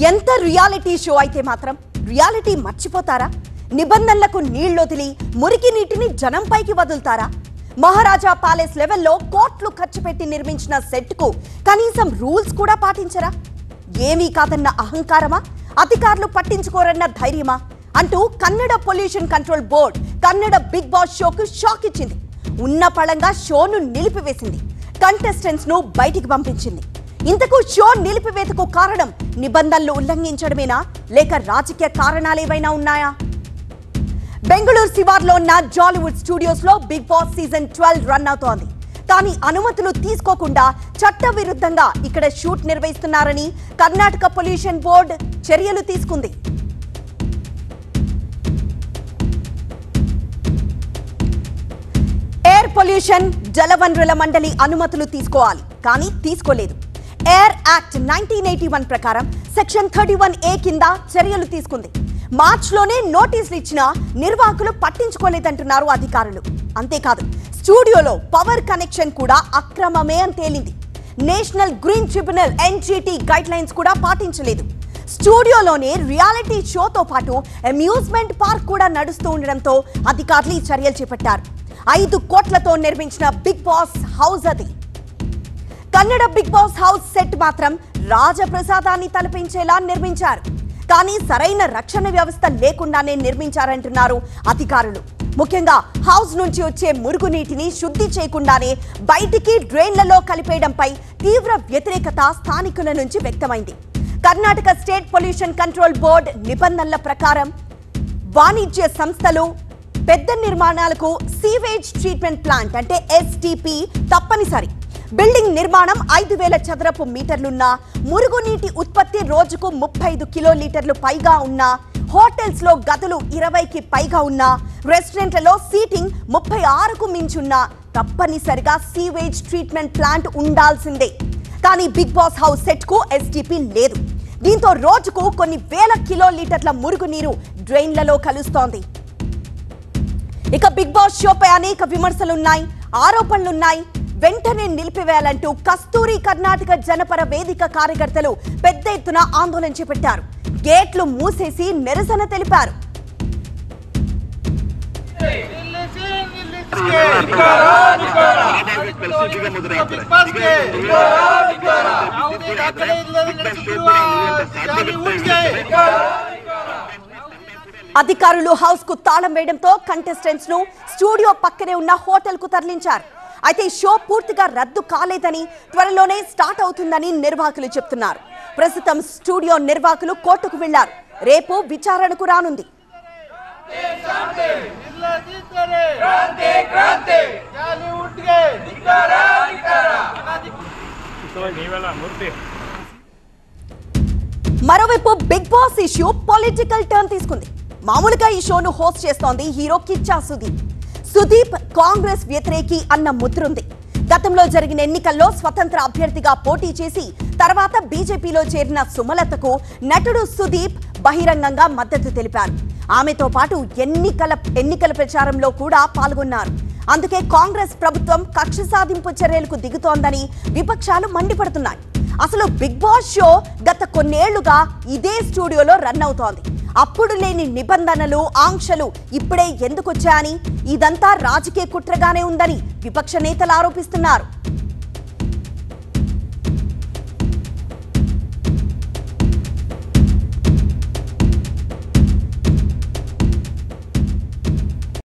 ఎంత reality show అయితే మాత్రం రియాలిటీ మర్చిపోతారా? నిబంధనలకు నీళ్లొదిలి మురికి నీటిని జనంపైకి వదులుతారా? మహారాజా ప్యాలెస్ లెవెల్లో కోట్లు ఖర్చు పెట్టి నిర్మించిన సెట్కు కనీసం రూల్స్ కూడా పాటించరా? ఏమీ కాదన్న అహంకారమా? అధికారులు పట్టించుకోరన్న ధైర్యమా అంటూ Kannada pollution control board Kannada big boss షోకు షాక్ ఇచ్చింది. ఉన్న పళంగా షోను నిలిపివేసింది. కంటెస్టెంట్స్ ను బయటికి పంపించింది. ఇంతకు షో నిలిపివేతకు కారణం నిబంధనలు ఉల్లంఘించడమేనా, లేక రాజకీయ కారణాలేవైనా ఉన్నాయా? బెంగళూరు శివార్లో ఉన్న జాలీవుడ్ స్టూడియోస్ లో బిగ్ బాస్ సీజన్ 12 రన్ అవుతోంది. కానీ అనుమతులు తీసుకోకుండా చట్టవిరుద్ధంగా ఇక్కడ షూట్ నిర్వహిస్తున్నారని కర్ణాటక పొల్యూషన్ బోర్డు చర్యలు తీసుకుంది. ఎయిర్ పొల్యూషన్ జలవనరుల మండలి అనుమతులు తీసుకోవాలి, కానీ తీసుకోలేదు. ఎయిర్ యాక్ట్ 1981 ప్రకారం సెక్షన్ 31A కింద చర్యలు తీసుకుంది. మార్చిలోనే నోటీసులు ఇచ్చినా నిర్వాహకులు పట్టించుకోలేదంటున్నారు అధికారులు. అంతేకాదు, స్టూడియోలో పవర్ కనెక్షన్ కూడా అక్రమమే అని తేలింది. National green tribunal NGT guide lines కూడా పాటించలేదు. స్టూడియోలోనే రియాలిటీ షోతో పాటు అమ్యూజ్మెంట్ పార్క్ కూడా నడుస్తూ ఉండడంతో అధికారులు ఈ చర్యలు చేపట్టారు. 5 కోట్లతో నిర్మించిన బిగ్ బాస్ హౌస్ అది. Kannada big Boss house set మాత్రం రాజప్రసాదాన్ని తలపించేలా నిర్మించారు. కానీ సరైన రక్షణ వ్యవస్థ లేకుండానే నిర్మించారంటున్నారు అధికారులు. ముఖ్యంగా హౌస్ నుంచి వచ్చే మురుగునీటిని శుద్ధి చేయకుండానే బయటికి డ్రైన్లలో కలిపేయడంపై తీవ్ర వ్యతిరేకత స్థానికుల నుంచి వ్యక్తమైంది. Karnataka state pollution control board నిబంధనల ప్రకారం వాణిజ్య సంస్థలు పెద్ద నిర్మాణాలకు సీవేజ్ ట్రీట్మెంట్ ప్లాంట్ అంటే STP తప్పనిసరి. బిల్డింగ్ నిర్మాణం 5,000 చదరపు మీటర్లున్న, మురుగునీటి ఉత్పత్తి రోజుకు 35 కిలోలీటర్లు పైగా ఉన్న, హోటల్స్ లో గదులు 20కి పైగా ఉన్న, రెస్టారెంట్లలో సీటింగ్ 36కు మించున్న తప్పనిసరిగా సీవేజ్ ట్రీట్మెంట్ ప్లాంట్ ఉండాల్సిందే. కానీ బిగ్ బాస్ హౌస్ సెట్ కు STP లేదు. దీంతో రోజుకు కొన్ని వేల కిలోలీటర్ల మురుగునీరు డ్రైన్లలో కలుస్తోంది. ఇక బిగ్ బాస్ షోపై అనేక విమర్శలున్నాయి, ఆరోపణలున్నాయి. వెంటనే నిలిపివేయాలంటూ కస్తూరి కర్ణాటక జనపర వేదిక కార్యకర్తలు పెద్ద ఎత్తున ఆందోళన చేపట్టారు. గేట్లు మూసేసి నిరసన తెలిపారు. అధికారులు హౌస్ కు తాళం వేయడంతో కంటెస్టెంట్స్ ను స్టూడియో పక్కనే ఉన్న హోటల్ కు తరలించారు. అయితే షో పూర్తిగా రద్దు కాలేదని, త్వరలోనే స్టార్ట్ అవుతుందని నిర్వాహకులు చెప్తున్నారు. ప్రస్తుతం స్టూడియో నిర్వాహకులు కోర్టుకు వెళ్లారు. రేపు విచారణకు రానుంది. మరోవైపు Bigg Boss issue political turn తీసుకుంది. మామూలుగా ఈ షోను హోస్ట్ చేస్తోంది హీరో కిచ్చా సుదీప్. సుదీప్ కాంగ్రెస్ వ్యతిరేకి అన్న ముద్రుంది. గతంలో జరిగిన ఎన్నికల్లో స్వతంత్ర అభ్యర్థిగా పోటీ చేసి తర్వాత బీజేపీలో చేరిన సుమలతకు నటుడు సుదీప్ బహిరంగంగా మద్దతు తెలిపారు. ఆమెతో పాటు ఎన్నికల ప్రచారంలో కూడా పాల్గొన్నారు. అందుకే కాంగ్రెస్ ప్రభుత్వం కక్ష సాధింపు చర్యలకు దిగుతోందని విపక్షాలు మండిపడుతున్నాయి. అసలు బిగ్ బాస్ షో గత కొన్నేళ్లుగా ఇదే స్టూడియోలో రన్ అవుతోంది. అప్పుడు లేని నిబంధనలు, ఆంక్షలు ఇప్పుడే ఎందుకొచ్చాయని, ఇదంతా రాజకీయ కుట్రగానే ఉందని విపక్ష నేతలు ఆరోపిస్తున్నారు.